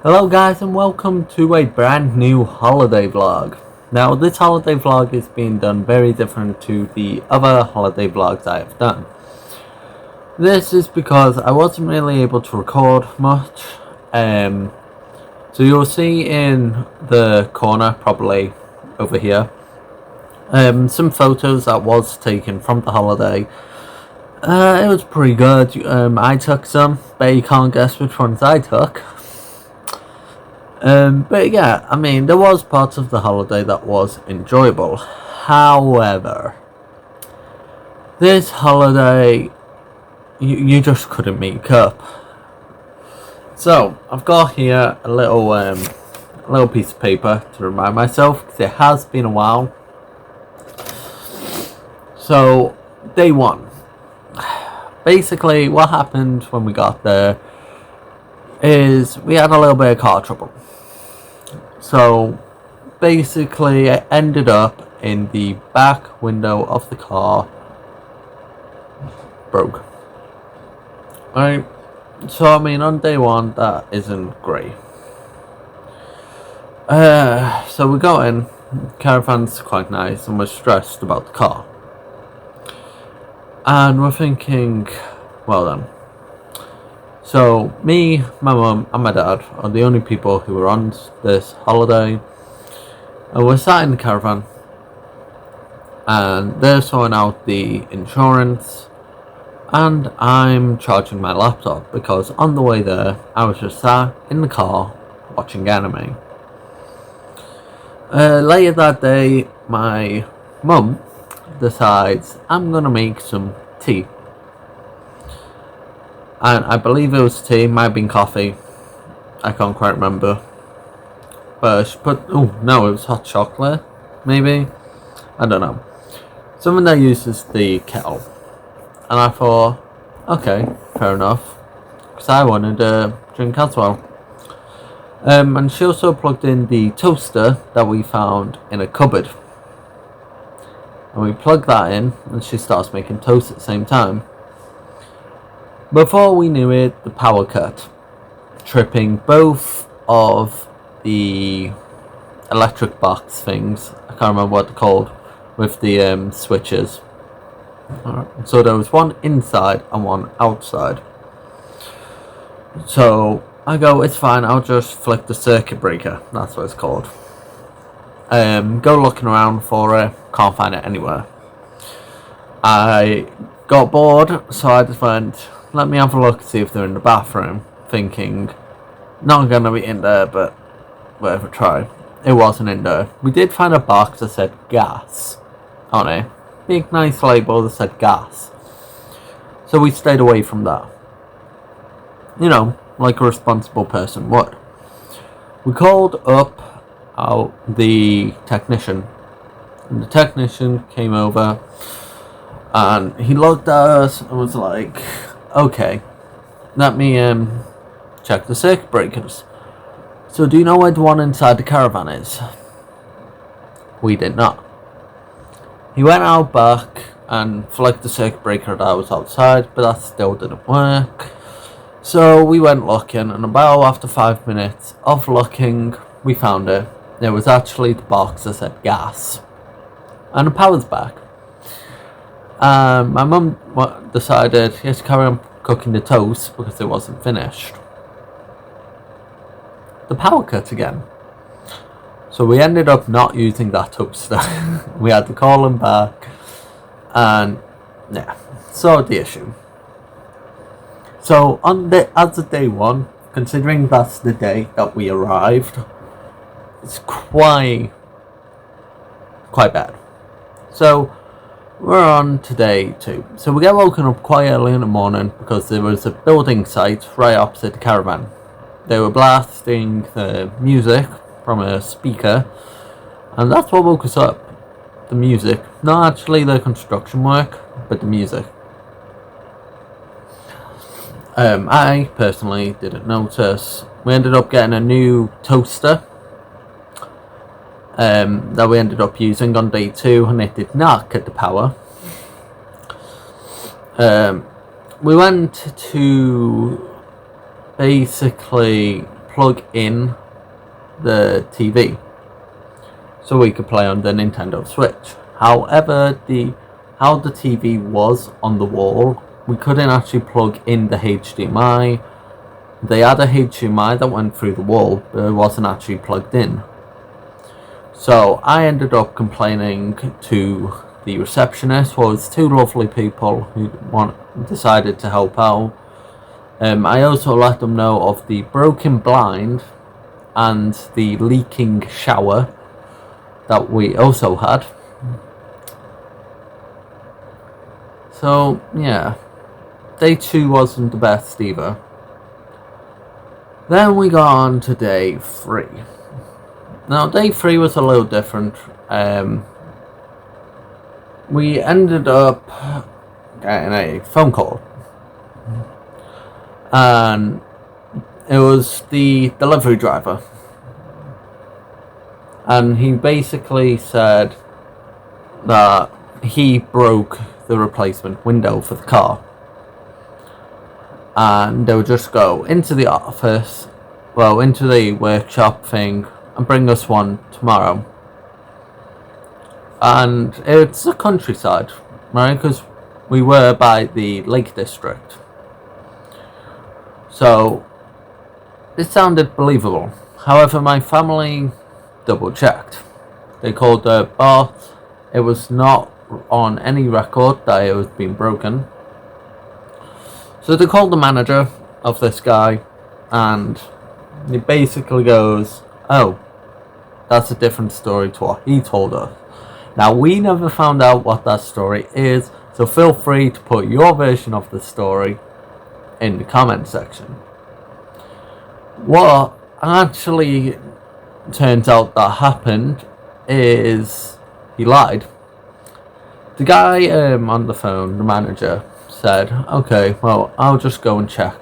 Hello guys and welcome to a brand new holiday vlog. Now this holiday vlog is being done very different to the other holiday vlogs I have done. This is because I wasn't really able to record much. So you'll see in the corner, probably over here, some photos that was taken from the holiday. It was pretty good. I took some, but you can't guess which ones I took. But yeah, I mean, there was parts of the holiday that was enjoyable. However, this holiday, you just couldn't make up. So I've got here a little piece of paper to remind myself, because it has been a while. So day one, basically what happened when we got there is we had a little bit of car trouble. So basically I ended up in the back window of the car, broke. Right, so I mean on day one that isn't great. So we got in, caravan's quite nice, and we're stressed about the car. And we're thinking, well then. So me, my mum and my dad are the only people who were on this holiday. And we're sat in the caravan and they're sorting out the insurance and I'm charging my laptop, because on the way there I was just sat in the car watching anime. Later that day my mum decides I'm gonna make some tea. And I believe it was tea, might have been coffee, I can't quite remember. But she put, oh no, it was hot chocolate, maybe? I don't know. Someone that uses the kettle. And I thought, okay, fair enough, because I wanted a drink as well. And she also plugged in the toaster that we found in a cupboard. And we plug that in, and she starts making toast at the same time. Before we knew it, the power cut, tripping both of the electric box things. I can't remember what they're called, with the switches. So there was one inside and one outside. So I go, it's fine, I'll just flick the circuit breaker. That's what it's called. Go looking around for it, can't find it anywhere. I got bored, so I just went, let me have a look, see if they're in the bathroom, thinking, not gonna be in there, but whatever, try. It wasn't in there. We did find a box that said gas on it. Big nice label that said gas. So we stayed away from that. You know, like a responsible person would. We called up the technician. And the technician came over and he looked at us and was like, okay, let me check the circuit breakers. So do you know where the one inside the caravan is? We did not. He went out back and flicked the circuit breaker that was outside, but that still didn't work. So we went looking, and about after 5 minutes of looking, we found it. It was actually the box that said gas. And the power's back. My mum decided he has to carry on cooking the toast because it wasn't finished. The power cut again. So we ended up not using that toaster. We had to call him back and yeah, solved the issue. So as of day one, considering that's the day that we arrived, it's quite bad. So we're on to day two. So we get woken up quite early in the morning because there was a building site right opposite the caravan. They were blasting the music from a speaker, and that's what woke us up. The music. Not actually the construction work, but the music. I personally didn't notice. We ended up getting a new toaster that we ended up using on day two, and it did not cut the power. We went to basically plug in the TV so we could play on the Nintendo Switch. However, how the TV was on the wall, we couldn't actually plug in the HDMI. They had a HDMI that went through the wall, but it wasn't actually plugged in. So I ended up complaining to the receptionist, who was two lovely people who decided to help out. I also let them know of the broken blind and the leaking shower that we also had. So yeah, day 2 wasn't the best either. Then we got on to day 3. Now day 3 was a little different. We ended up getting a phone call, and it was the delivery driver, and he basically said that he broke the replacement window for the car, and they would just go into the office, into the workshop thing, and bring us one tomorrow. And it's the countryside, right? Because we were by the Lake District. So it sounded believable. However, my family double checked. They called the boss. It was not on any record that it was being broken. So they called the manager of this guy, and he basically goes, "Oh, that's a different story to what he told us." Now, we never found out what that story is, so feel free to put your version of the story in the comment section. What actually turns out that happened is he lied. The guy on the phone, the manager, said, "Okay, well, I'll just go and check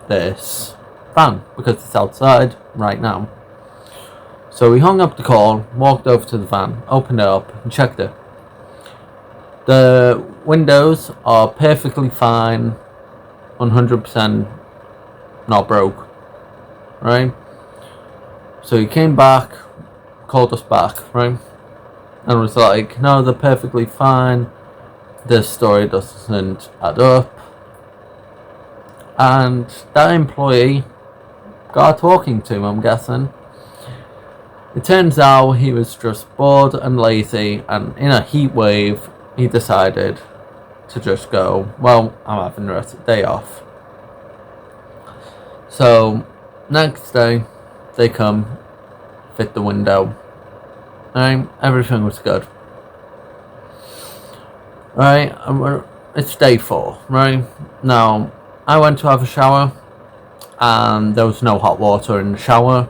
this van because it's outside right now." So he hung up the call, walked over to the van, opened it up, and checked it. The windows are perfectly fine, 100% not broke, right? So he came back, called us back, right? And was like, "No, they're perfectly fine. This story doesn't add up." And that employee got talking to him, I'm guessing. It turns out he was just bored and lazy, and in a heat wave, he decided to just go, "Well, I'm having the rest of the day off." So, next day, they come, fit the window, right? Everything was good. Right, it's day 4, right? Now, I went to have a shower, and there was no hot water in the shower.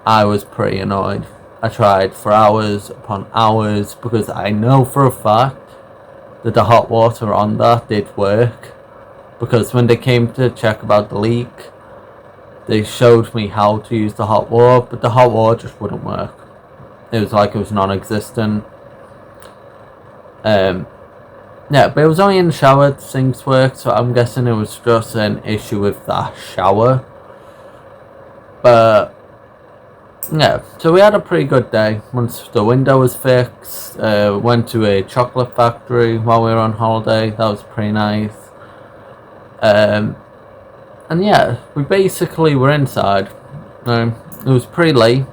I was pretty annoyed. I tried for hours upon hours because I know for a fact that the hot water on that did work. Because when they came to check about the leak, they showed me how to use the hot water, but the hot water just wouldn't work. It was like it was non-existent. Yeah, but it was only in the shower the sinks worked, so I'm guessing it was just an issue with that shower. But yeah, so we had a pretty good day. Once the window was fixed, went to a chocolate factory while we were on holiday. That was pretty nice. And yeah, we basically were inside. It was pretty late.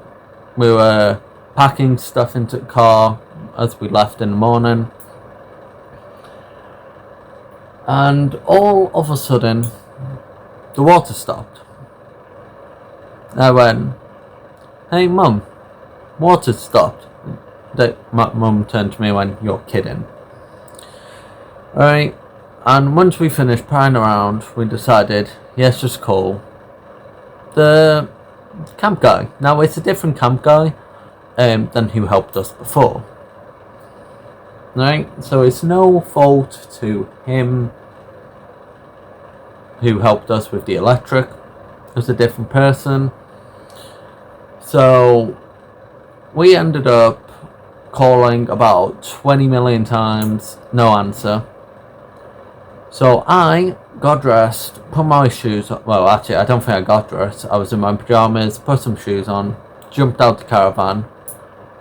We were packing stuff into the car as we left in the morning. And all of a sudden, the water stopped. I went, "Hey mum, water stopped." My mum turned to me and went, "You're kidding." Alright, and once we finished prying around, we decided, yes, just call the camp guy. Now, it's a different camp guy than who helped us before. Right, so it's no fault to him who helped us with the electric. It was a different person. So we ended up calling about 20 million times, no answer. So I got dressed, put my shoes on. Well, actually, I don't think I got dressed. I was in my pajamas, put some shoes on, jumped out the caravan,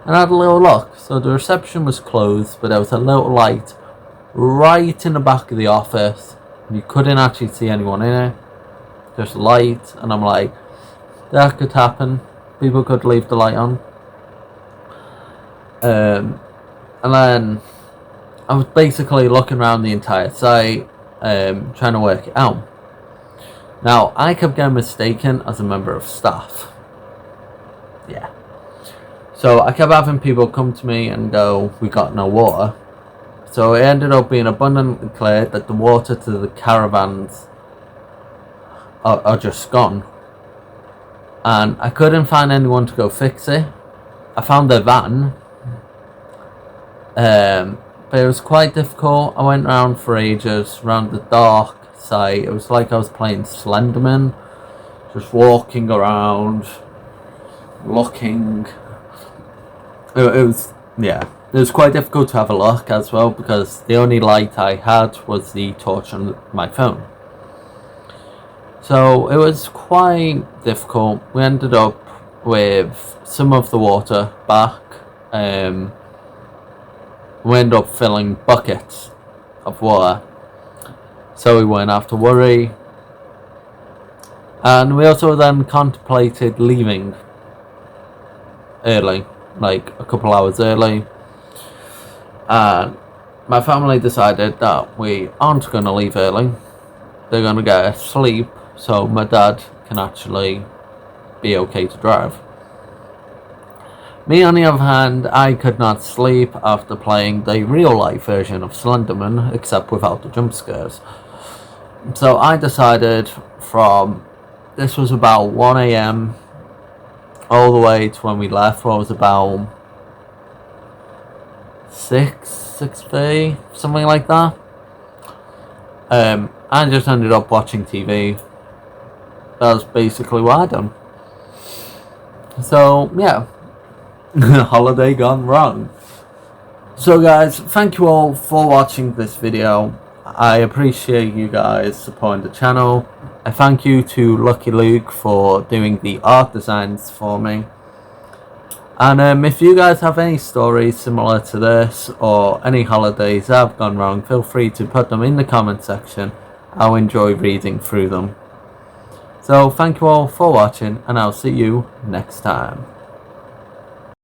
and had a little look. So the reception was closed, but there was a little light right in the back of the office. You couldn't actually see anyone in it. Just light, and I'm like, that could happen. People could leave the light on. And then I was basically looking around the entire site, trying to work it out. Now, I kept getting mistaken as a member of staff. Yeah. So I kept having people come to me and go, we got no water. So it ended up being abundantly clear that the water to the caravans are just gone. And I couldn't find anyone to go fix it. I found their van. But it was quite difficult. I went around for ages, around the dark site. It was like I was playing Slenderman. Just walking around, looking. It was quite difficult to have a look as well, because the only light I had was the torch on my phone. So it was quite difficult. We ended up with some of the water back. We ended up filling buckets of water, so we wouldn't have to worry. And we also then contemplated leaving early, like a couple hours early. And my family decided that we aren't going to leave early. They're going to get sleep, so my dad can actually be okay to drive. Me, on the other hand, I could not sleep after playing the real-life version of Slenderman, except without the jump scares. So I decided this was about 1 AM, all the way to when we left, what was about 6:30, something like that. I just ended up watching TV. That was basically what I done. So, yeah. Holiday gone wrong. So guys, thank you all for watching this video. I appreciate you guys supporting the channel. I thank you to Lucky Luke for doing the art designs for me. And if you guys have any stories similar to this, or any holidays that have gone wrong, feel free to put them in the comment section. I'll enjoy reading through them. So thank you all for watching, and I'll see you next time.